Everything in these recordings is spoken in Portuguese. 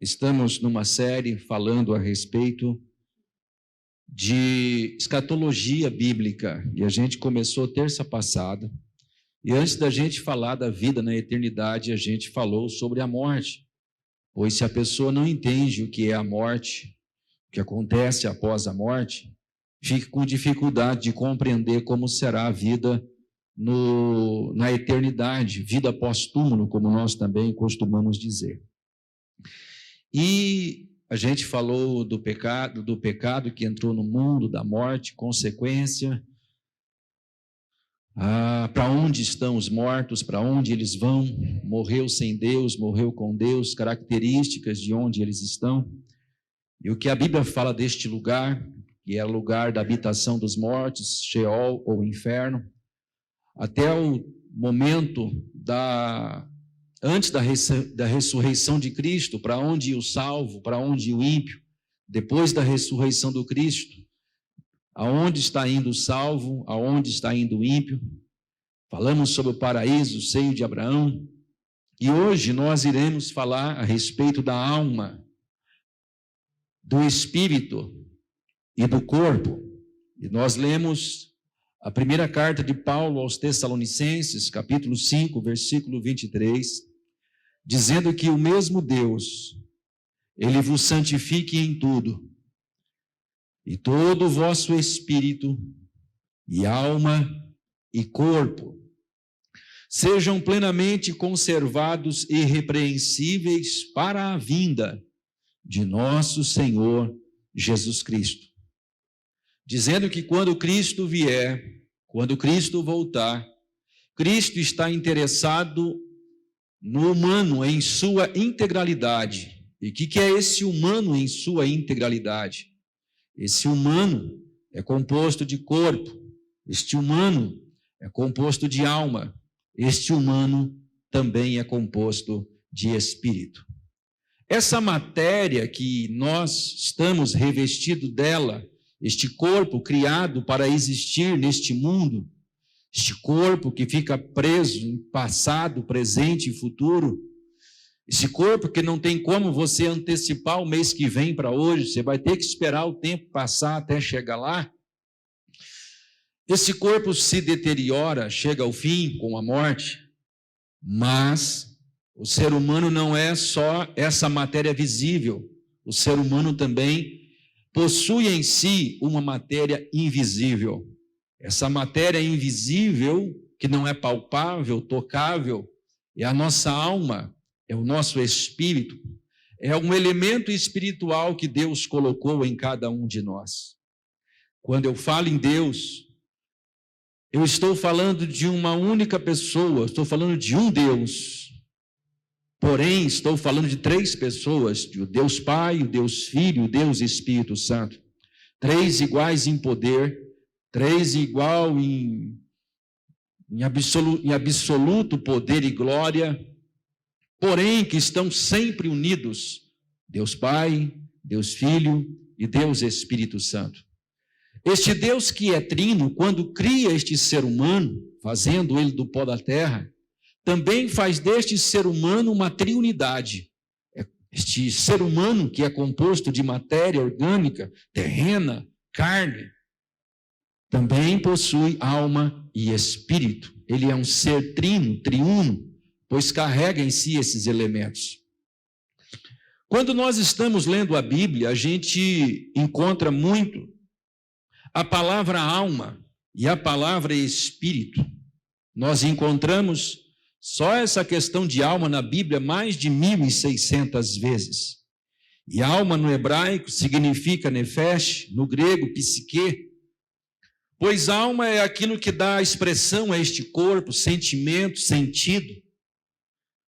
Estamos numa série falando a respeito de escatologia bíblica, e a gente começou terça passada, e antes da gente falar da vida na eternidade, a gente falou sobre a morte, pois se a pessoa não entende o que é a morte, o que acontece após a morte, fica com dificuldade de compreender como será a vida na eternidade, vida pós-túmulo, como nós também costumamos dizer. E a gente falou do pecado que entrou no mundo, da morte, consequência, para onde estão os mortos, para onde eles vão, morreu sem Deus, morreu com Deus, características de onde eles estão, e o que a Bíblia fala deste lugar, que é o lugar da habitação dos mortos, Sheol ou inferno, até o momento antes da ressurreição de Cristo, para onde ia o salvo, para onde ia o ímpio, depois da ressurreição do Cristo, aonde está indo o salvo, aonde está indo o ímpio. Falamos sobre o paraíso, o seio de Abraão, e hoje nós iremos falar a respeito da alma, do espírito e do corpo. E nós lemos a primeira carta de Paulo aos Tessalonicenses, capítulo 5, versículo 23, dizendo que o mesmo Deus, ele vos santifique em tudo, e todo o vosso espírito, e alma, e corpo, sejam plenamente conservados e irrepreensíveis para a vinda de nosso Senhor Jesus Cristo. Dizendo que quando Cristo vier, quando Cristo voltar, Cristo está interessado no humano em sua integralidade. E o que é esse humano em sua integralidade? Esse humano é composto de corpo, este humano é composto de alma, este humano também é composto de espírito. Essa matéria que nós estamos revestidos dela, este corpo criado para existir neste mundo, este corpo que fica preso em passado, presente e futuro, esse corpo que não tem como você antecipar o mês que vem para hoje, você vai ter que esperar o tempo passar até chegar lá. Esse corpo se deteriora, chega ao fim com a morte, mas o ser humano não é só essa matéria visível, o ser humano também possui em si uma matéria invisível. Essa matéria invisível, que não é palpável, tocável, é a nossa alma, é o nosso espírito, é um elemento espiritual que Deus colocou em cada um de nós. Quando eu falo em Deus, eu estou falando de uma única pessoa, estou falando de um Deus. Porém, estou falando de três pessoas, o Deus Pai, o Deus Filho, o Deus Espírito Santo. Três iguais em poder, três igual em absoluto poder e glória, porém que estão sempre unidos, Deus Pai, Deus Filho e Deus Espírito Santo. Este Deus que é trino, quando cria este ser humano, fazendo ele do pó da terra, também faz deste ser humano uma triunidade. Este ser humano que é composto de matéria orgânica, terrena, carne, também possui alma e espírito. Ele é um ser trino, triuno, pois carrega em si esses elementos. Quando nós estamos lendo a Bíblia, a gente encontra muito a palavra alma e a palavra espírito. Nós encontramos só essa questão de alma na Bíblia mais de 1.600 vezes. E alma no hebraico significa nefesh, no grego psique, pois alma é aquilo que dá expressão a este corpo, sentimento, sentido.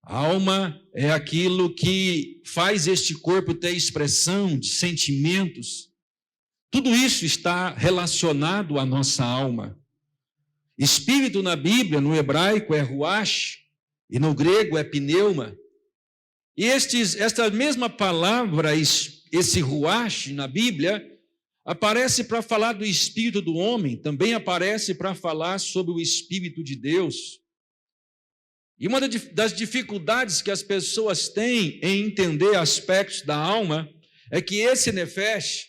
Alma é aquilo que faz este corpo ter expressão de sentimentos. Tudo isso está relacionado à nossa alma. Espírito na Bíblia, no hebraico é ruach, e no grego é pneuma. E esta mesma palavra, esse ruach na Bíblia, aparece para falar do espírito do homem, também aparece para falar sobre o Espírito de Deus. E uma das dificuldades que as pessoas têm em entender aspectos da alma é que esse nefesh,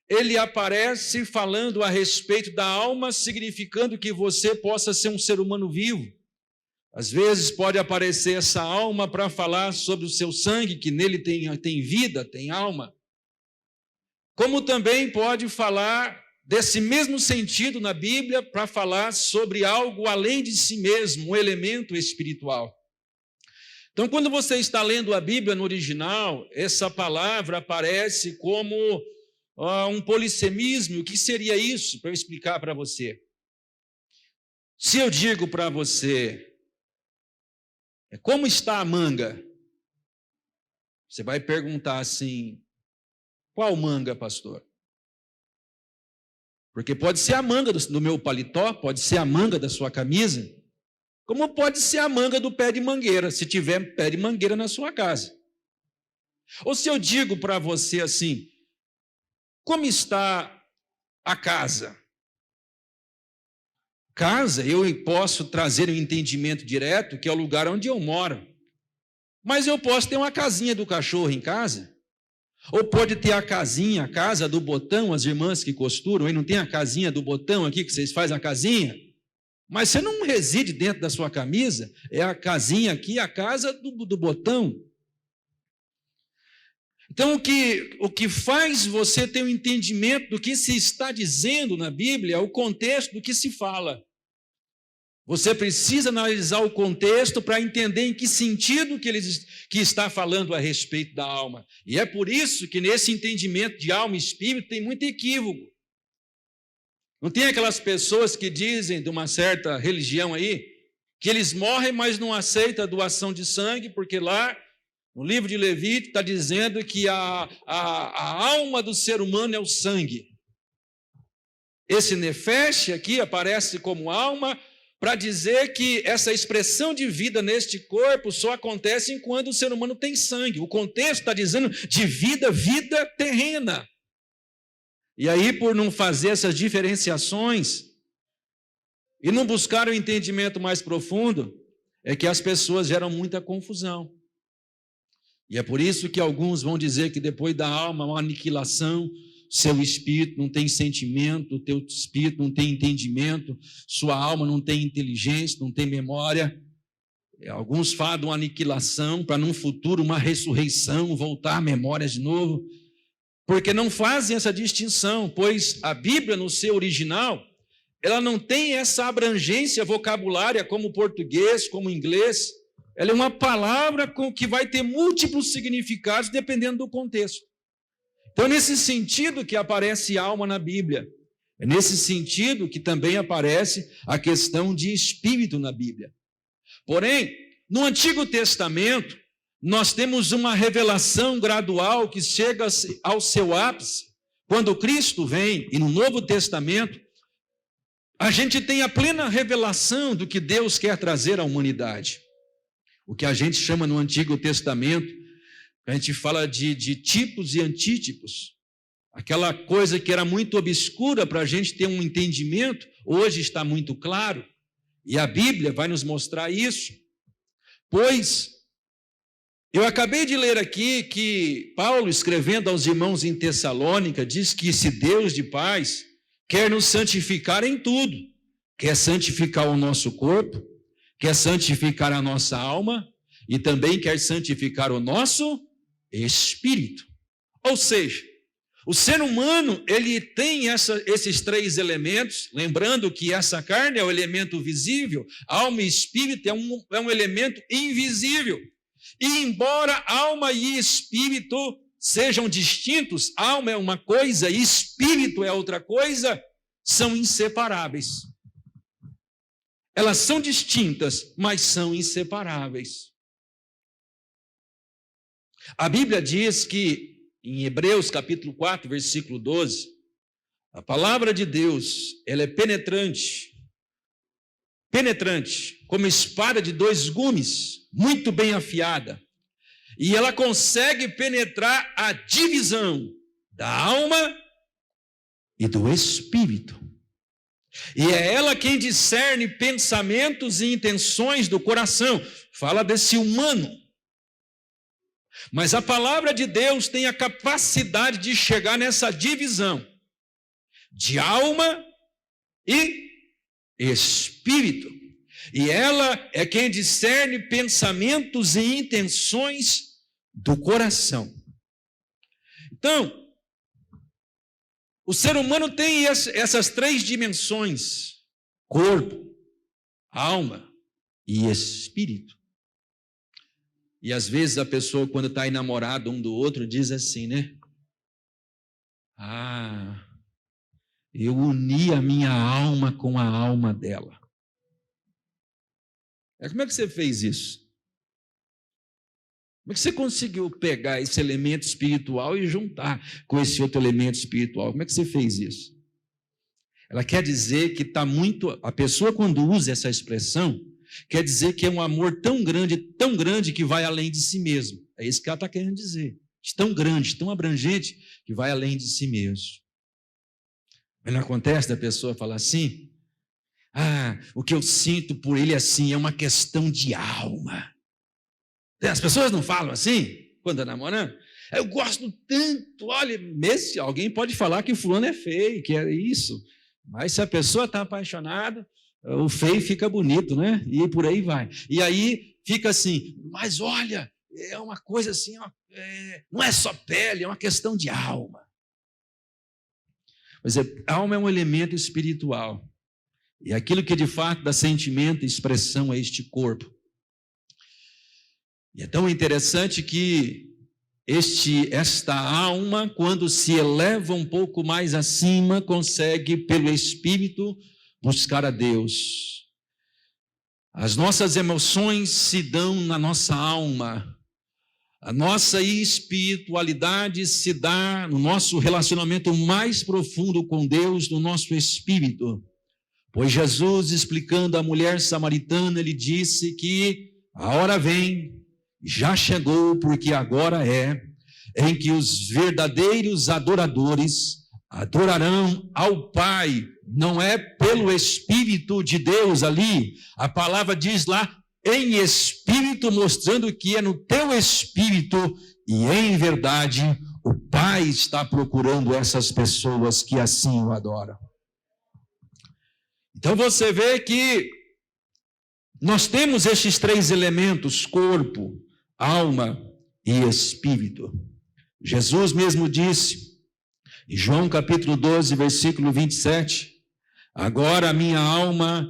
ele aparece falando a respeito da alma, significando que você possa ser um ser humano vivo. Às vezes pode aparecer essa alma para falar sobre o seu sangue, que nele tem vida, tem alma. Como também pode falar desse mesmo sentido na Bíblia para falar sobre algo além de si mesmo, um elemento espiritual. Então, quando você está lendo a Bíblia no original, essa palavra aparece como um polissemismo. O que seria isso? Para eu explicar para você. Se eu digo para você, como está a manga? Você vai perguntar assim, qual manga, pastor? Porque pode ser a manga do meu paletó, pode ser a manga da sua camisa, como pode ser a manga do pé de mangueira, se tiver pé de mangueira na sua casa. Ou se eu digo para você assim, como está a casa? Casa, eu posso trazer um entendimento direto, que é o lugar onde eu moro. Mas eu posso ter uma casinha do cachorro em casa. Ou pode ter a casinha, a casa do botão, as irmãs que costuram, aí não tem a casinha do botão aqui, que vocês fazem a casinha? Mas você não reside dentro da sua camisa, é a casinha aqui, a casa do botão. Então, o que faz você ter um entendimento do que se está dizendo na Bíblia é o contexto do que se fala. Você precisa analisar o contexto para entender em que sentido que está falando a respeito da alma. E é por isso que nesse entendimento de alma e espírito tem muito equívoco. Não tem aquelas pessoas que dizem de uma certa religião aí, que eles morrem, mas não aceitam a doação de sangue, porque lá no livro de Levítico está dizendo que a alma do ser humano é o sangue. Esse nefesh aqui aparece como alma, para dizer que essa expressão de vida neste corpo só acontece enquanto o ser humano tem sangue. O contexto está dizendo de vida, vida terrena. E aí, por não fazer essas diferenciações e não buscar um entendimento mais profundo, é que as pessoas geram muita confusão. E é por isso que alguns vão dizer que depois da alma há uma aniquilação, seu espírito não tem sentimento, o teu espírito não tem entendimento, sua alma não tem inteligência, não tem memória. Alguns falam de uma aniquilação, para num futuro uma ressurreição, voltar à memória de novo, porque não fazem essa distinção, pois a Bíblia no seu original, ela não tem essa abrangência vocabulária como o português, como o inglês. Ela é uma palavra que vai ter múltiplos significados dependendo do contexto. Então, nesse sentido que aparece alma na Bíblia, é nesse sentido que também aparece a questão de espírito na Bíblia. Porém, no Antigo Testamento, nós temos uma revelação gradual que chega ao seu ápice, quando Cristo vem, e no Novo Testamento, a gente tem a plena revelação do que Deus quer trazer à humanidade. O que a gente chama no Antigo Testamento, a gente fala de tipos e antítipos. Aquela coisa que era muito obscura para a gente ter um entendimento, hoje está muito claro. E a Bíblia vai nos mostrar isso. Pois, eu acabei de ler aqui que Paulo, escrevendo aos irmãos em Tessalônica, diz que esse Deus de paz quer nos santificar em tudo. Quer santificar o nosso corpo, quer santificar a nossa alma e também quer santificar o nosso espírito. Ou seja, o ser humano, ele tem esses três elementos, lembrando que essa carne é o elemento visível, alma e espírito é um elemento invisível. E embora alma e espírito sejam distintos, alma é uma coisa e espírito é outra coisa, são inseparáveis. Elas são distintas, mas são inseparáveis. A Bíblia diz que, em Hebreus capítulo 4, versículo 12, a palavra de Deus, ela é penetrante, como espada de dois gumes, muito bem afiada, e ela consegue penetrar a divisão da alma e do espírito. E é ela quem discerne pensamentos e intenções do coração. fala desse humano. Mas a palavra de Deus tem a capacidade de chegar nessa divisão de alma e espírito. E ela é quem discerne pensamentos e intenções do coração. Então, o ser humano tem essas três dimensões: corpo, alma e espírito. E às vezes a pessoa, quando está enamorada um do outro, diz assim, né? Eu uni a minha alma com a alma dela. Como é que você fez isso? Como é que você conseguiu pegar esse elemento espiritual e juntar com esse outro elemento espiritual? Como é que você fez isso? Ela quer dizer que está muito... A pessoa, quando usa essa expressão, quer dizer que é um amor tão grande que vai além de si mesmo. É isso que ela está querendo dizer. Tão grande, tão abrangente, que vai além de si mesmo. Mas não acontece da pessoa falar assim: o que eu sinto por ele assim é uma questão de alma. As pessoas não falam assim quando está namorando? Eu gosto tanto, olha, mesmo alguém pode falar que o fulano é feio, que é isso, mas se a pessoa está apaixonada, o feio fica bonito, né? E por aí vai. E aí fica assim, mas olha, é uma coisa assim, não é só pele, é uma questão de alma. Mas a alma é um elemento espiritual. E aquilo que de fato dá sentimento e expressão a este corpo. E é tão interessante que esta alma, quando se eleva um pouco mais acima, consegue, pelo Espírito, buscar a Deus. As nossas emoções se dão na nossa alma. A nossa espiritualidade se dá no nosso relacionamento mais profundo com Deus, no nosso espírito. Pois Jesus, explicando à mulher samaritana, ele disse que a hora vem, já chegou, porque agora é, em que os verdadeiros adoradores adorarão ao Pai. Não é pelo Espírito de Deus ali, a palavra diz lá, em espírito, mostrando que é no teu espírito, e em verdade, o Pai está procurando essas pessoas que assim o adoram. Então você vê que nós temos estes três elementos: corpo, alma e espírito. Jesus mesmo disse, em João capítulo 12, versículo 27, agora a minha alma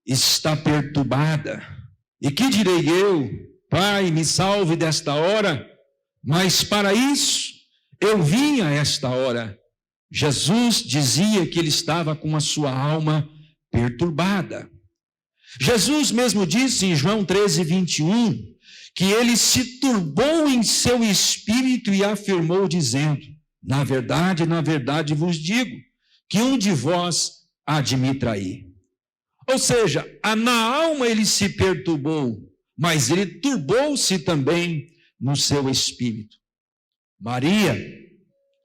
está perturbada. E que direi eu? Pai, me salve desta hora, mas para isso eu vim a esta hora. Jesus dizia que ele estava com a sua alma perturbada. Jesus mesmo disse em João 13, 21, que ele se turbou em seu espírito e afirmou dizendo, na verdade vos digo, que um de vós há de me trair. Ou seja, na alma ele se perturbou, mas ele turbou-se também no seu espírito. Maria,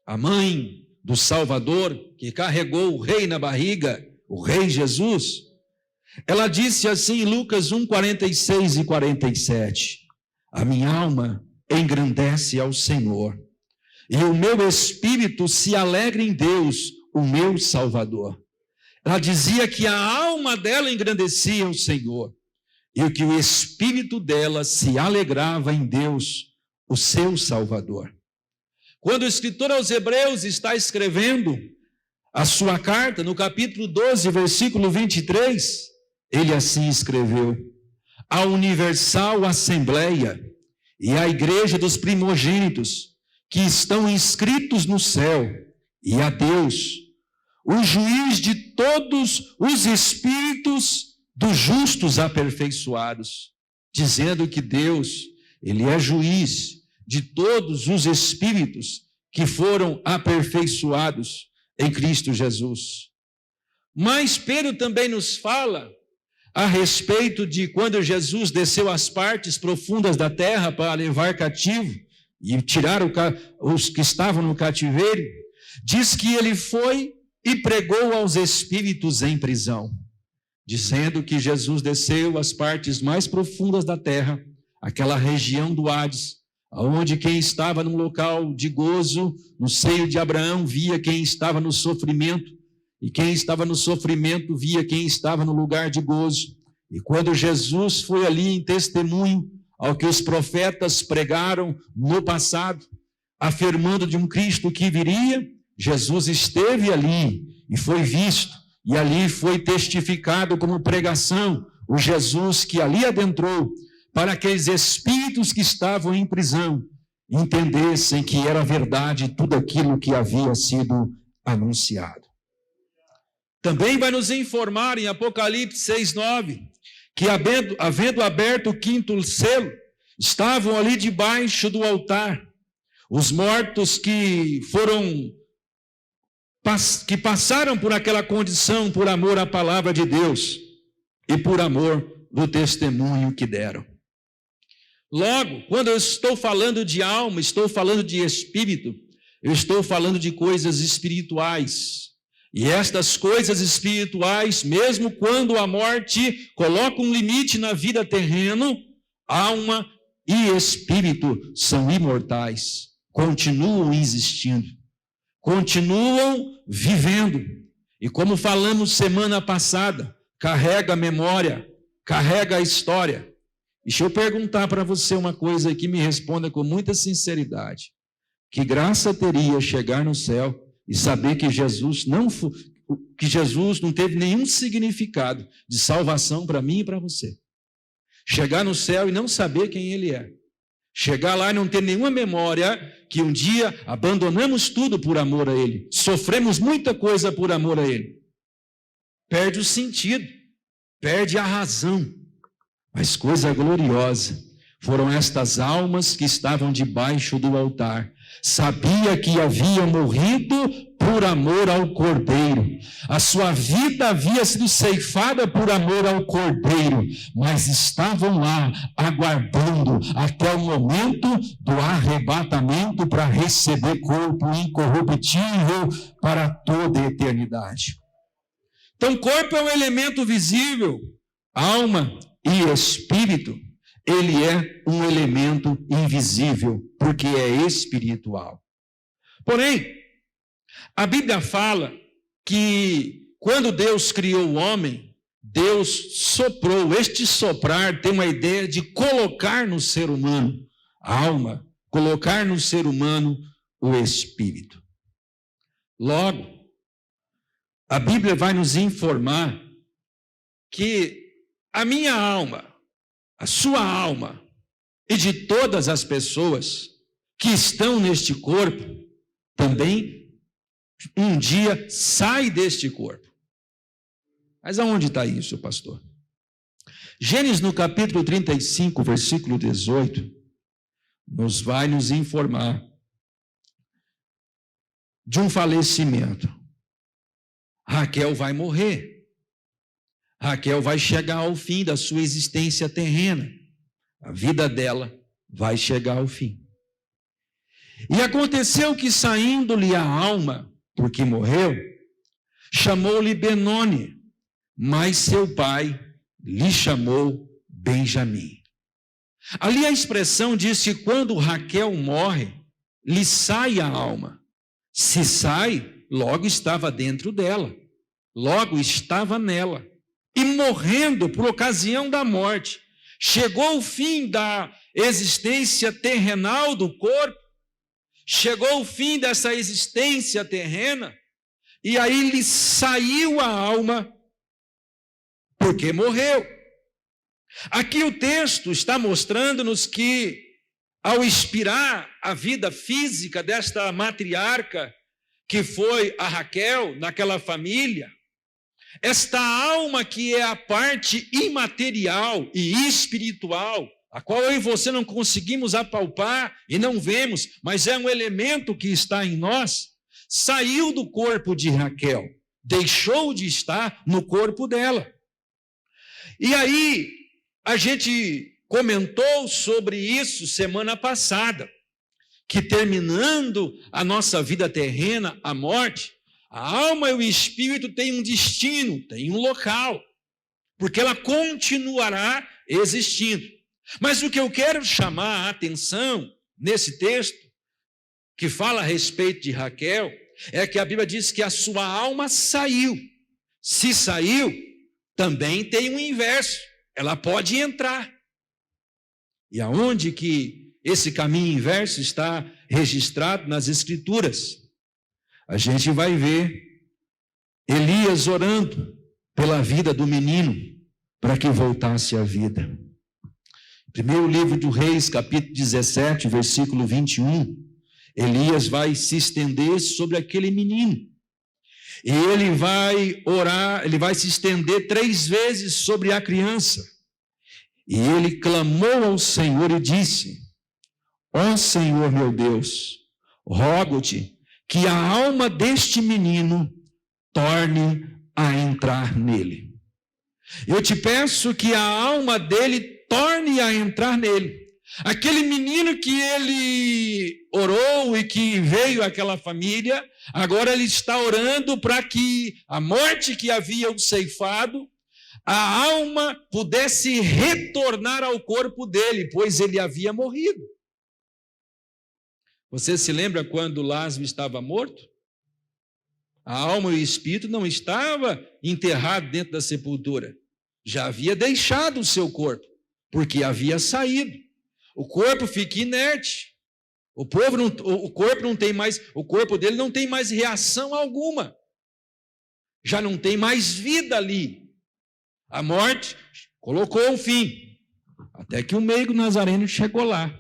a mãe do Salvador, que carregou o rei na barriga, o rei Jesus, ela disse assim em Lucas 1, 46 e 47, a minha alma engrandece ao Senhor, e o meu espírito se alegra em Deus, o meu Salvador. Ela dizia que a alma dela engrandecia o Senhor, e que o espírito dela se alegrava em Deus, o seu Salvador. Quando o escritor aos Hebreus está escrevendo a sua carta, no capítulo 12, versículo 23, ele assim escreveu, a universal assembleia e a igreja dos primogênitos, que estão inscritos no céu, e a Deus, o juiz de todos os espíritos dos justos aperfeiçoados, dizendo que Deus, ele é juiz de todos os espíritos que foram aperfeiçoados em Cristo Jesus. Mas Pedro também nos fala a respeito de quando Jesus desceu às partes profundas da terra para levar cativo e tirar os que estavam no cativeiro, diz que ele foi e pregou aos espíritos em prisão. dizendo que Jesus desceu às partes mais profundas da terra, aquela região do Hades, onde quem estava num local de gozo, no seio de Abraão, via quem estava no sofrimento, e quem estava no sofrimento via quem estava no lugar de gozo. E quando Jesus foi ali em testemunho ao que os profetas pregaram no passado, afirmando de um Cristo que viria, Jesus esteve ali e foi visto, e ali foi testificado como pregação, o Jesus que ali adentrou, para aqueles espíritos que estavam em prisão entendessem que era verdade tudo aquilo que havia sido anunciado. Também vai nos informar em Apocalipse 6:9, que havendo aberto o quinto selo, estavam ali debaixo do altar os mortos que passaram por aquela condição por amor à palavra de Deus e por amor do testemunho que deram. Logo, quando eu estou falando de alma, estou falando de espírito, eu estou falando de coisas espirituais. E estas coisas espirituais, mesmo quando a morte coloca um limite na vida terrena, alma e espírito são imortais, continuam existindo, continuam vivendo. E como falamos semana passada, carrega a memória, carrega a história. Deixa eu perguntar para você uma coisa aqui, me responda com muita sinceridade. Que graça teria chegar no céu e saber que Jesus não teve nenhum significado de salvação para mim e para você? Chegar no céu e não saber quem Ele é. Chegar lá e não ter nenhuma memória que um dia abandonamos tudo por amor a Ele. Sofremos muita coisa por amor a Ele. Perde o sentido, perde a razão. Mas coisa gloriosa foram estas almas que estavam debaixo do altar. Sabia que haviam morrido por amor ao Cordeiro. A sua vida havia sido ceifada por amor ao Cordeiro, mas estavam lá aguardando até o momento do arrebatamento para receber corpo incorruptível para toda a eternidade. Então, corpo é um elemento visível, alma e espírito, ele é um elemento invisível, porque é espiritual. Porém, a Bíblia fala que quando Deus criou o homem, Deus soprou. Este soprar tem uma ideia de colocar no ser humano a alma, colocar no ser humano o espírito. Logo, a Bíblia vai nos informar que a minha alma, a sua alma e de todas as pessoas que estão neste corpo, também um dia sai deste corpo. Mas aonde está isso, pastor? Gênesis no capítulo 35, versículo 18, vai nos informar de um falecimento. Raquel vai morrer. Raquel vai chegar ao fim da sua existência terrena. A vida dela vai chegar ao fim. E aconteceu que, saindo-lhe a alma, porque morreu, chamou-lhe Benoni, mas seu pai lhe chamou Benjamim. Ali a expressão diz que quando Raquel morre, lhe sai a alma. Se sai, logo estava dentro dela, logo estava nela. E morrendo por ocasião da morte, chegou o fim da existência terrenal do corpo, chegou o fim dessa existência terrena, e aí lhe saiu a alma, porque morreu. Aqui o texto está mostrando-nos que, ao expirar a vida física desta matriarca, que foi a Raquel, naquela família, esta alma que é a parte imaterial e espiritual, a qual eu e você não conseguimos apalpar e não vemos, mas é um elemento que está em nós, saiu do corpo de Raquel, deixou de estar no corpo dela. E aí, a gente comentou sobre isso semana passada, que terminando a nossa vida terrena, a morte, a alma e o espírito têm um destino, têm um local. porque ela continuará existindo. Mas o que eu quero chamar a atenção nesse texto, que fala a respeito de Raquel, é que a Bíblia diz que a sua alma saiu. Se saiu, também tem um inverso, ela pode entrar. E aonde que esse caminho inverso está registrado nas Escrituras? A gente vai ver Elias orando pela vida do menino, para que voltasse à vida. Primeiro livro do Reis, capítulo 17, versículo 21, Elias vai se estender sobre aquele menino. E ele vai orar, ele vai se estender 3 vezes sobre a criança. E ele clamou ao Senhor e disse: ó Senhor meu Deus, rogo-te que a alma deste menino torne a entrar nele. Eu te peço que a alma dele torne a entrar nele. Aquele menino que ele orou e que veio àquela família, agora ele está orando para que a morte que havia o ceifado, a alma pudesse retornar ao corpo dele, pois ele havia morrido. Você se lembra quando Lázaro estava morto? A alma e o espírito não estavam enterrados dentro da sepultura. Já havia deixado o seu corpo, porque havia saído. O corpo fica inerte. O corpo dele não tem mais reação alguma. Já não tem mais vida ali. A morte colocou um fim. Até que o meigo Nazareno chegou lá.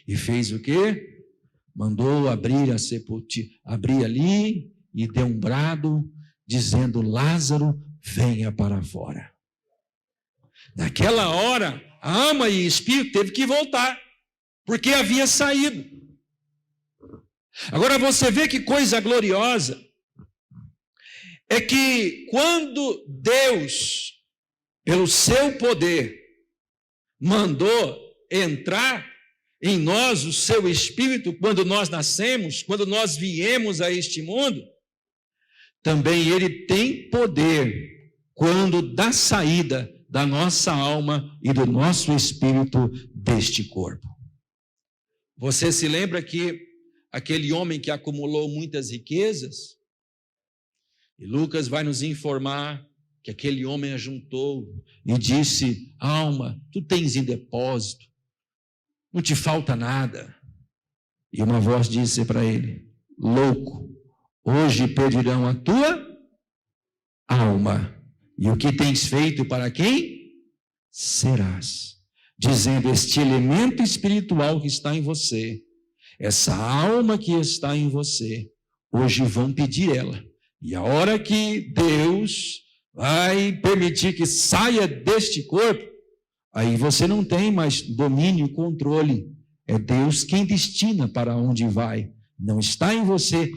E fez o quê? Mandou abrir a sepultura, abrir ali e deu um brado, dizendo: Lázaro, venha para fora. Naquela hora, a alma e o espírito teve que voltar, porque havia saído. Agora você vê que coisa gloriosa, é que quando Deus, pelo seu poder, mandou entrar em nós o seu espírito, quando nós nascemos, quando nós viemos a este mundo, também ele tem poder quando dá saída da nossa alma e do nosso espírito deste corpo. Você se lembra que aquele homem que acumulou muitas riquezas, e Lucas vai nos informar que aquele homem ajuntou e disse: alma, tu tens em depósito, não te falta nada. E uma voz disse para ele: louco, hoje pedirão a tua alma, e o que tens feito para quem? Serás. Dizendo: este elemento espiritual que está em você, essa alma que está em você, hoje vão pedir ela. E a hora que Deus vai permitir que saia deste corpo, aí você não tem mais domínio e controle. É Deus quem destina para onde vai. Não está em você.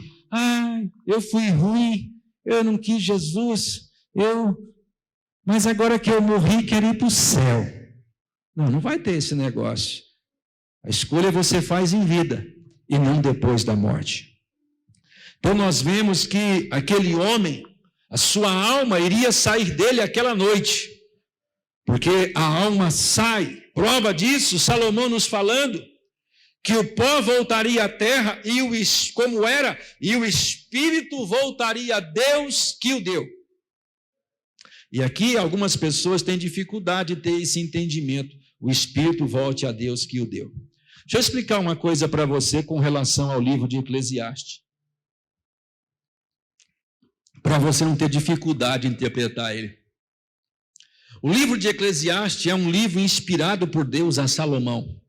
Eu fui ruim, eu não quis Jesus, mas agora que eu morri, quero ir para o céu. Não vai ter esse negócio. A escolha você faz em vida e não depois da morte. Então nós vemos que aquele homem, a sua alma iria sair dele aquela noite, porque a alma sai. Prova disso, Salomão nos falando que o pó voltaria à terra como era, e o espírito voltaria a Deus que o deu. E aqui algumas pessoas têm dificuldade de ter esse entendimento. O espírito volte a Deus que o deu. Deixa eu explicar uma coisa para você com relação ao livro de Eclesiastes, para você não ter dificuldade em interpretar ele. O livro de Eclesiastes é um livro inspirado por Deus a Salomão.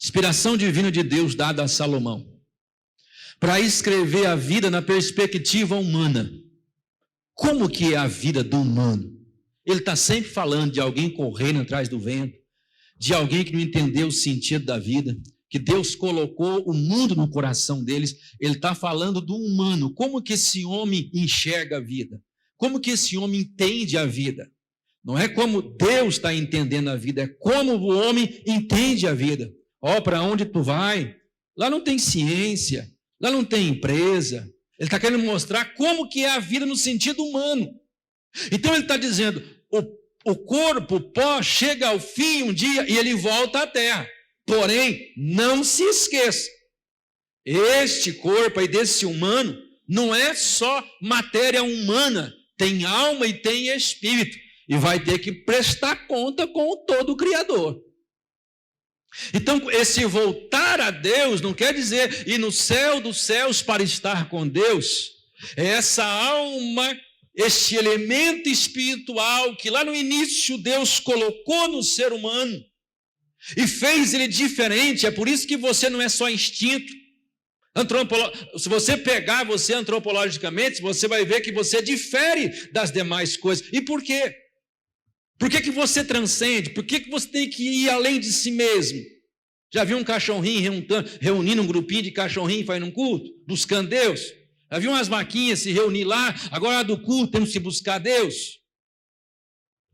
Inspiração divina de Deus dada a Salomão, para escrever a vida na perspectiva humana. Como que é a vida do humano? Ele está sempre falando de alguém correndo atrás do vento, de alguém que não entendeu o sentido da vida, que Deus colocou o mundo no coração deles. Ele está falando do humano. Como que esse homem enxerga a vida? Como que esse homem entende a vida? Não é como Deus está entendendo a vida, é como o homem entende a vida. Para onde tu vai? Lá não tem ciência, lá não tem empresa. Ele está querendo mostrar como que é a vida no sentido humano. Então ele está dizendo, o corpo, o pó, chega ao fim um dia e ele volta à terra. Porém, não se esqueça, este corpo aí desse humano não é só matéria humana, tem alma e tem espírito, e vai ter que prestar conta com o todo Criador. Então, esse voltar a Deus não quer dizer ir no céu dos céus para estar com Deus. É essa alma, este elemento espiritual que lá no início Deus colocou no ser humano e fez ele diferente. É por isso que você não é só instinto. Se você pegar você antropologicamente, você vai ver que você difere das demais coisas. E por quê? Por que você transcende? Por que você tem que ir além de si mesmo? Já viu um cachorrinho reunindo um grupinho de cachorrinho fazendo um culto? Buscando Deus? Já viu umas vaquinhas se reunir lá? Agora do culto temos que buscar Deus?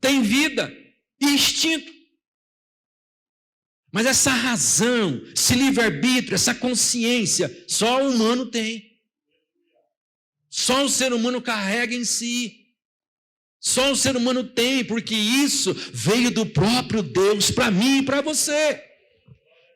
Tem vida e instinto. Mas essa razão, esse livre-arbítrio, essa consciência, só o humano tem. Só o ser humano carrega em si. Só o ser humano tem, porque isso veio do próprio Deus para mim e para você.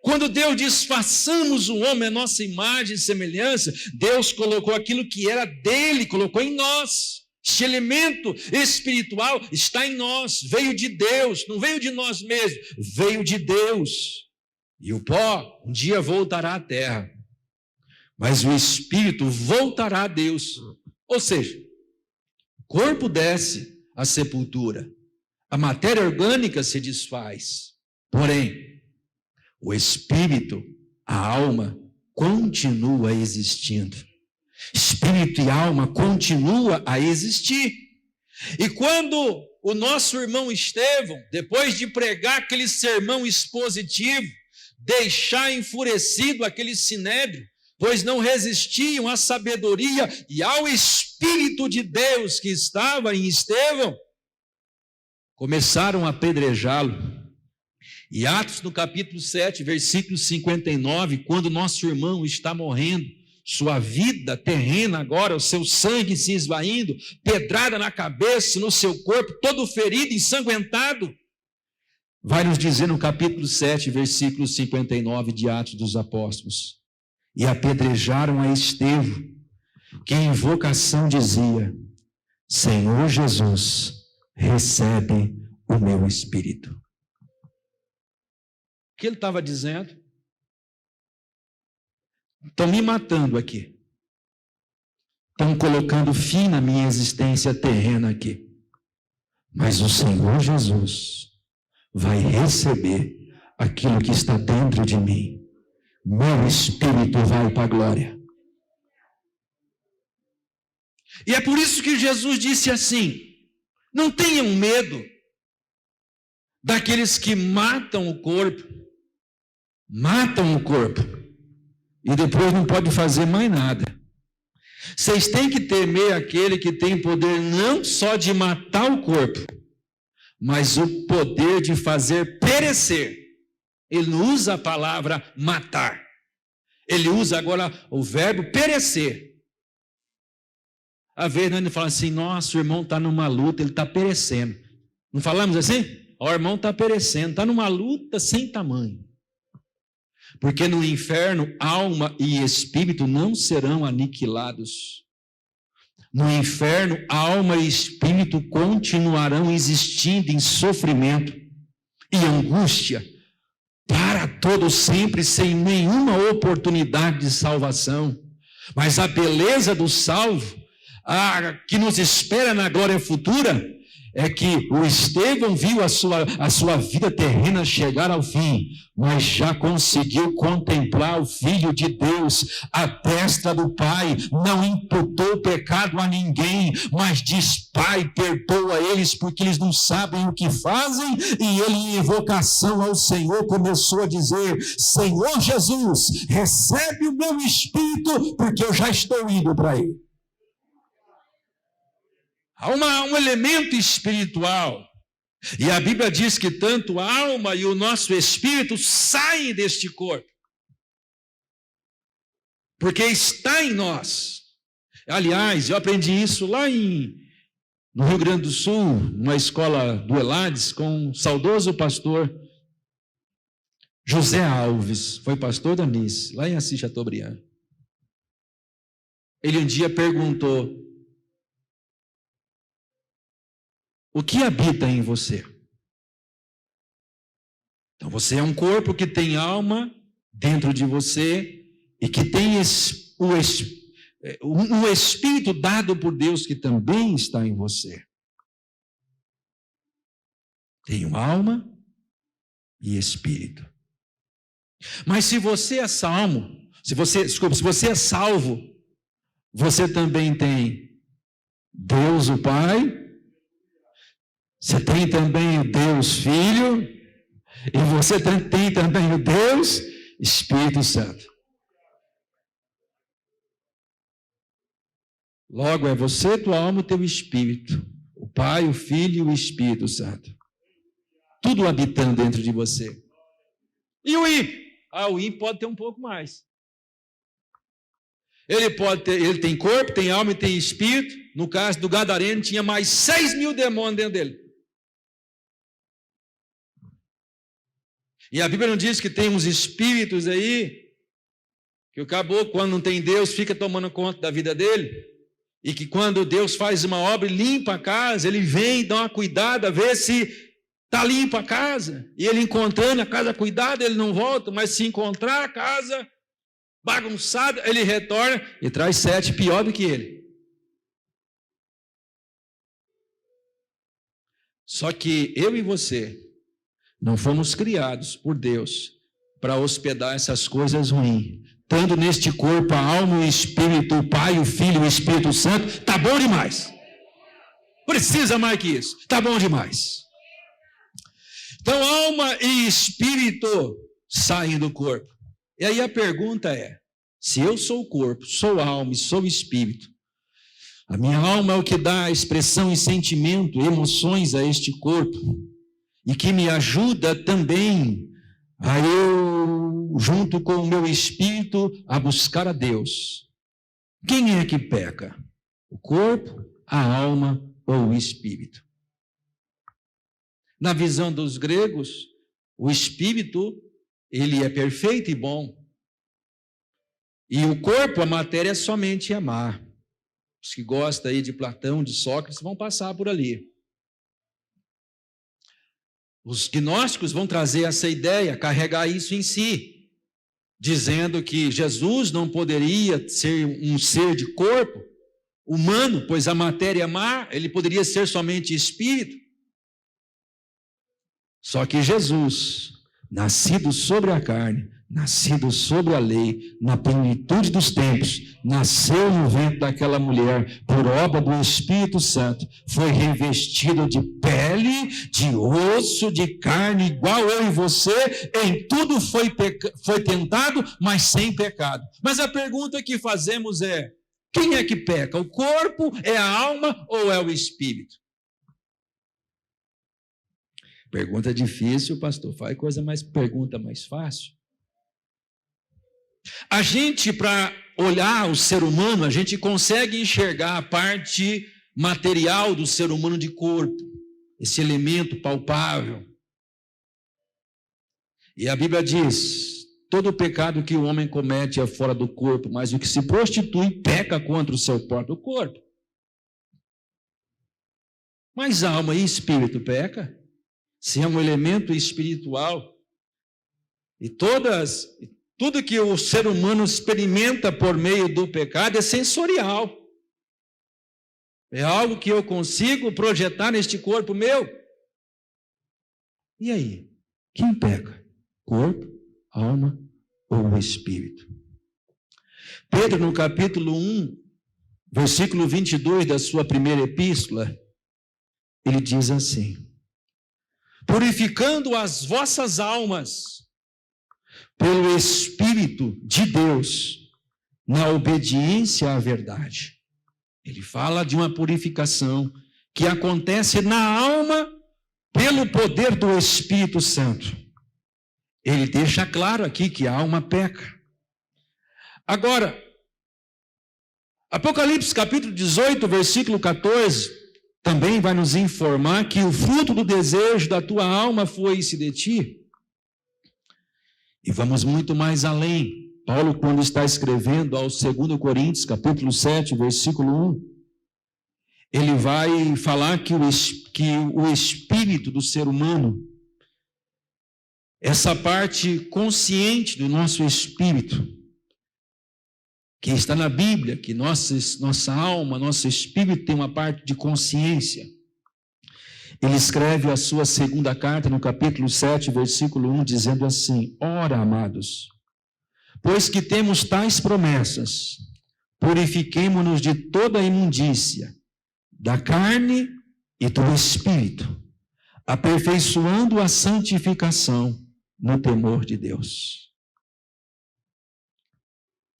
Quando Deus diz, façamos o homem a nossa imagem e semelhança, Deus colocou aquilo que era dele, colocou em nós. Este elemento espiritual está em nós, veio de Deus, não veio de nós mesmos, veio de Deus. E o pó um dia voltará à terra, mas o espírito voltará a Deus. Ou seja, o corpo desce à sepultura, a matéria orgânica se desfaz, porém, o espírito, a alma, continua existindo. Espírito e alma continua a existir. E quando o nosso irmão Estevão, depois de pregar aquele sermão expositivo, deixar enfurecido aquele sinédrio, pois não resistiam à sabedoria e ao Espírito de Deus que estava em Estevão, começaram a apedrejá-lo. E Atos no capítulo 7, versículo 59, quando nosso irmão está morrendo, sua vida terrena agora, o seu sangue se esvaindo, pedrada na cabeça, no seu corpo, todo ferido, ensanguentado, vai nos dizer no capítulo 7, versículo 59 de Atos dos Apóstolos, e apedrejaram a Estevão, que em invocação dizia, Senhor Jesus, recebe o meu espírito. O que ele estava dizendo? Estão me matando aqui. Estão colocando fim na minha existência terrena aqui. Mas o Senhor Jesus vai receber aquilo que está dentro de mim. Meu espírito vai para a glória. E é por isso que Jesus disse assim, não tenham medo daqueles que matam o corpo e depois não pode fazer mais nada. Vocês têm que temer aquele que tem poder não só de matar o corpo, mas o poder de fazer perecer. Ele não usa a palavra matar, ele usa agora o verbo perecer. Às vezes ele fala assim, nossa, o irmão está numa luta, ele está perecendo. Não falamos assim? O irmão está perecendo, está numa luta sem tamanho. Porque no inferno, alma e espírito não serão aniquilados. No inferno, alma e espírito continuarão existindo em sofrimento e angústia para todo sempre, sem nenhuma oportunidade de salvação. Mas a beleza do salvo, que nos espera na glória futura, é que o Estevão viu a sua vida terrena chegar ao fim, mas já conseguiu contemplar o Filho de Deus, à destra do Pai, não imputou pecado a ninguém, mas diz, Pai, perdoa eles, porque eles não sabem o que fazem, e ele, em invocação ao Senhor, começou a dizer, Senhor Jesus, recebe o meu espírito, porque eu já estou indo para ele. Há um elemento espiritual, e a Bíblia diz que tanto a alma e o nosso espírito saem deste corpo, porque está em nós. Aliás, eu aprendi isso lá em no Rio Grande do Sul, numa escola do Elades, com o saudoso pastor José Alves, foi pastor da NIS, lá em Assis Chateaubriand. Ele um dia perguntou: o que habita em você? Então você é um corpo que tem alma dentro de você e que tem um espírito dado por Deus que também está em você. Tenho alma e espírito. Mas se você é salvo, se você é salvo, você também tem Deus o Pai, você tem também o Deus Filho, e você tem também o Deus Espírito Santo. Logo, é você, tua alma e teu espírito, o Pai, o Filho e o Espírito Santo. Tudo habitando dentro de você. E o I? O I pode ter um pouco mais. Ele tem corpo, tem alma e tem espírito. No caso do Gadareno, tinha mais 6.000 demônios dentro dele. E a Bíblia não diz que tem uns espíritos aí, que o caboclo, quando não tem Deus, fica tomando conta da vida dele, e que quando Deus faz uma obra e limpa a casa, ele vem, dá uma cuidada, vê se está limpa a casa, e ele encontrando a casa cuidada, ele não volta, mas se encontrar a casa bagunçada, ele retorna e traz 7 pior do que ele. Só que eu e você não fomos criados por Deus para hospedar essas coisas ruins. Estando neste corpo a alma, o espírito, o Pai, o Filho e o Espírito Santo, está bom demais. Precisa mais que isso, está bom demais. Então, alma e espírito saem do corpo. E aí a pergunta é: se eu sou o corpo, sou alma e sou espírito, a minha alma é o que dá expressão e sentimento, emoções a este corpo, e que me ajuda também a eu, junto com o meu espírito, a buscar a Deus. Quem é que peca? O corpo, a alma ou o espírito? Na visão dos gregos, o espírito, ele é perfeito e bom. E o corpo, a matéria, é somente amar. Os que gostam aí de Platão, de Sócrates, vão passar por ali. Os gnósticos vão trazer essa ideia, carregar isso em si, dizendo que Jesus não poderia ser um ser de corpo humano, pois a matéria é má, ele poderia ser somente espírito. Só que Jesus, nascido sobre a carne, nascido sobre a lei, na plenitude dos tempos, nasceu no ventre daquela mulher, por obra do Espírito Santo, foi revestido de pele, de osso, de carne, igual eu e você, em tudo foi tentado, mas sem pecado. Mas a pergunta que fazemos é: quem é que peca? O corpo, é a alma ou é o espírito? Pergunta difícil, pastor. Faz pergunta mais fácil. A gente, para olhar o ser humano, a gente consegue enxergar a parte material do ser humano de corpo, esse elemento palpável. E a Bíblia diz: todo pecado que o homem comete é fora do corpo, mas o que se prostitui peca contra o seu próprio corpo. Mas alma e espírito peca? Se é um elemento espiritual, e tudo que o ser humano experimenta por meio do pecado é sensorial. É algo que eu consigo projetar neste corpo meu. E aí? Quem peca? Corpo, alma ou espírito? Pedro, no capítulo 1, versículo 22 da sua primeira epístola, ele diz assim: purificando as vossas almas pelo Espírito de Deus, na obediência à verdade. Ele fala de uma purificação que acontece na alma pelo poder do Espírito Santo. Ele deixa claro aqui que a alma peca. Agora, Apocalipse capítulo 18, versículo 14, também vai nos informar que o fruto do desejo da tua alma foi-se de ti. E vamos muito mais além. Paulo, quando está escrevendo ao 2 Coríntios, capítulo 7, versículo 1, ele vai falar que o espírito do ser humano, essa parte consciente do nosso espírito, que está na Bíblia, que nossa alma, nosso espírito tem uma parte de consciência. Ele escreve a sua segunda carta no capítulo 7, versículo 1, dizendo assim: ora, amados, pois que temos tais promessas, purifiquemo-nos de toda a imundícia, da carne e do espírito, aperfeiçoando a santificação no temor de Deus.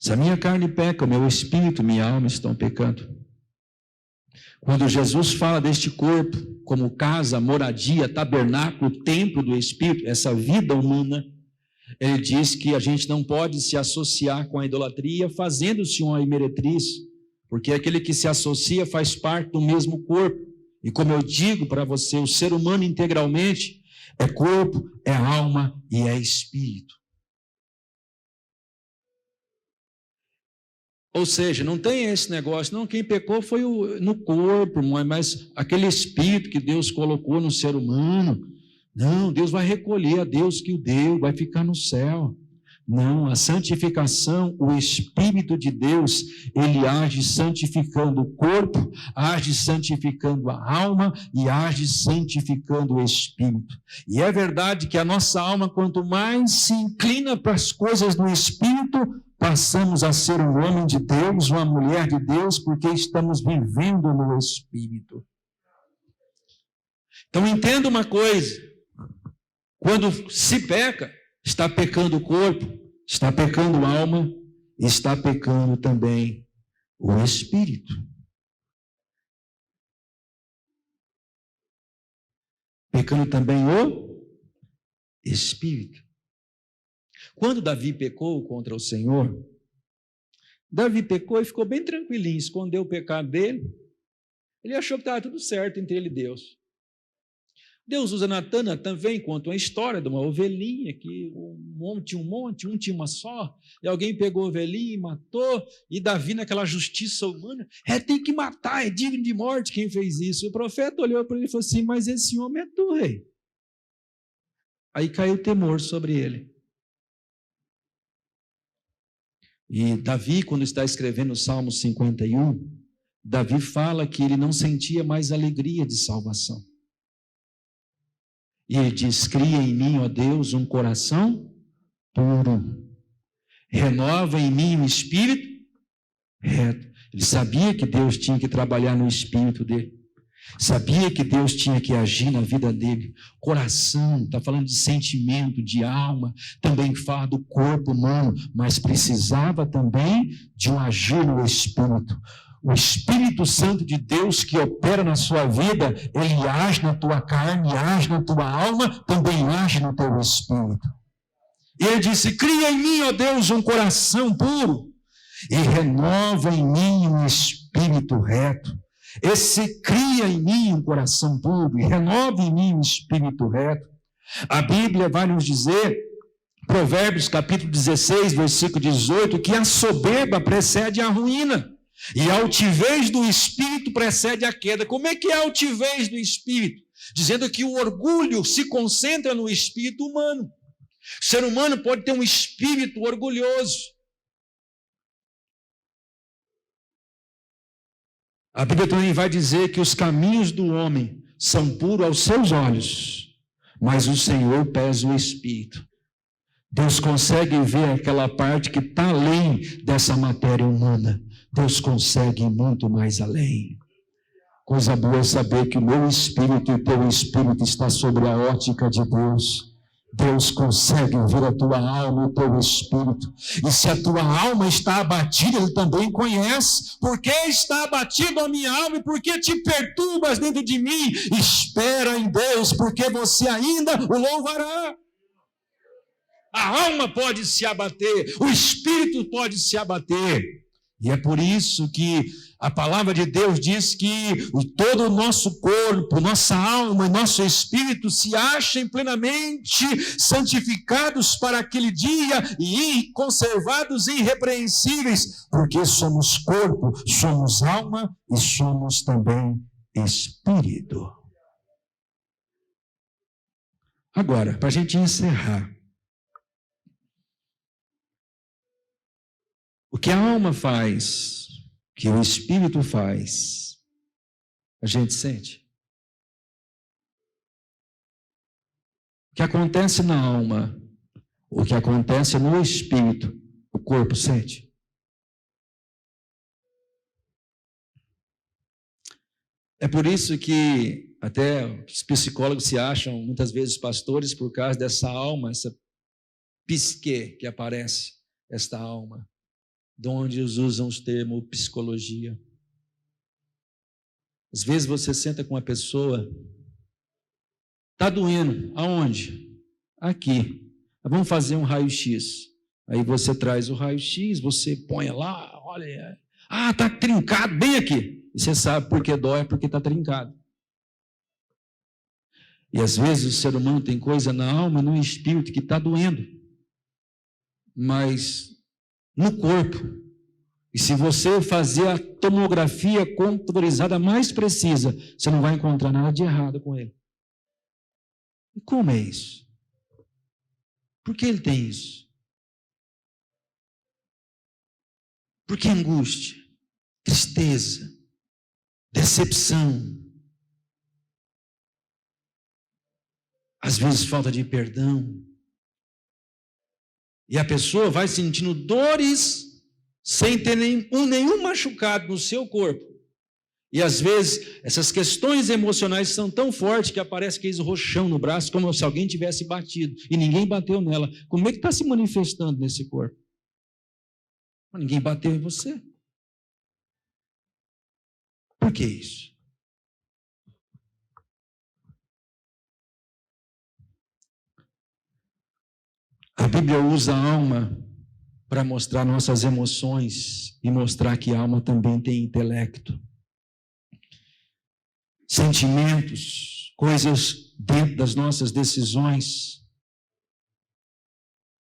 Se a minha carne peca, o meu espírito e minha alma estão pecando. Quando Jesus fala deste corpo como casa, moradia, tabernáculo, templo do Espírito, essa vida humana, ele diz que a gente não pode se associar com a idolatria fazendo-se uma meretriz, porque aquele que se associa faz parte do mesmo corpo. E como eu digo para você, o ser humano integralmente é corpo, é alma e é espírito. Ou seja, não tem esse negócio, não, quem pecou foi no corpo, mas aquele espírito que Deus colocou no ser humano, não, Deus vai recolher a Deus que o deu, vai ficar no céu. Não, a santificação, o Espírito de Deus, ele age santificando o corpo, age santificando a alma e age santificando o Espírito. E é verdade que a nossa alma, quanto mais se inclina para as coisas do Espírito, passamos a ser um homem de Deus, uma mulher de Deus, porque estamos vivendo no Espírito. Então entenda uma coisa, quando se peca, está pecando o corpo, está pecando a alma, está pecando também o Espírito. Pecando também o Espírito. Quando Davi pecou contra o Senhor, Davi pecou e ficou bem tranquilinho, escondeu o pecado dele. Ele achou que estava tudo certo entre ele e Deus. Deus usa Natan também, conta uma história de uma ovelhinha, que um homem tinha um monte, um tinha uma só, e alguém pegou a ovelhinha e matou, e Davi naquela justiça humana, tem que matar, é digno de morte quem fez isso. O profeta olhou para ele e falou assim, mas esse homem é tu, rei. Aí caiu temor sobre ele. E Davi, quando está escrevendo o Salmo 51, Davi fala que ele não sentia mais alegria de salvação. E ele diz, cria em mim, ó Deus, um coração puro. Renova em mim um espírito reto. Ele sabia que Deus tinha que trabalhar no espírito dele. Sabia que Deus tinha que agir na vida dele. Coração, está falando de sentimento, de alma, também fala do corpo humano, mas precisava também de um agir no espírito. O Espírito Santo de Deus que opera na sua vida, ele age na tua carne, age na tua alma, também age no teu espírito. E ele disse, cria em mim, ó Deus, um coração puro e renova em mim um espírito reto. Esse cria em mim um coração puro e renova em mim um espírito reto. A Bíblia vai nos dizer, Provérbios capítulo 16, versículo 18, que a soberba precede a ruína. E a altivez do espírito precede a queda. Como é que é a altivez do espírito? Dizendo que o orgulho se concentra no espírito humano. O ser humano pode ter um espírito orgulhoso. A Bíblia também vai dizer que os caminhos do homem são puros aos seus olhos, mas o Senhor pesa o espírito. Deus consegue ver aquela parte que está além dessa matéria humana. Deus consegue ir muito mais além. Coisa boa é saber que o meu espírito e o teu espírito está sobre a ótica de Deus. Deus consegue ver a tua alma e o teu espírito. E se a tua alma está abatida, Ele também conhece. Por que está abatida a minha alma e por que te perturbas dentro de mim? Espera em Deus, porque você ainda o louvará. A alma pode se abater, o espírito pode se abater, E é por isso que a palavra de Deus diz que todo o nosso corpo, nossa alma e nosso espírito se achem plenamente santificados para aquele dia e conservados irrepreensíveis, porque somos corpo, somos alma e somos também espírito. Agora, para a gente encerrar, o que a alma faz, o que o espírito faz, a gente sente. O que acontece na alma, o que acontece no espírito, o corpo sente. É por isso que até os psicólogos se acham muitas vezes pastores por causa dessa alma, essa psique que aparece, esta alma, de onde eles usam os termos psicologia. Às vezes você senta com uma pessoa, está doendo, aonde? Aqui. Vamos fazer um raio-x. Aí você traz o raio-x, você põe lá, olha, está trincado bem aqui. E você sabe por que dói, porque está trincado. E às vezes o ser humano tem coisa na alma e no espírito que está doendo. Mas no corpo. E se você fazer a tomografia computadorizada mais precisa, você não vai encontrar nada de errado com ele. E como é isso? Por que ele tem isso? Por que angústia, tristeza, decepção? Às vezes falta de perdão. E a pessoa vai sentindo dores sem ter nenhum machucado no seu corpo. E às vezes essas questões emocionais são tão fortes que aparece aquele roxão no braço, como se alguém tivesse batido, e ninguém bateu nela. Como é que está se manifestando nesse corpo? Ninguém bateu em você. Por que isso? A Bíblia usa a alma para mostrar nossas emoções e mostrar que a alma também tem intelecto. Sentimentos, coisas dentro das nossas decisões.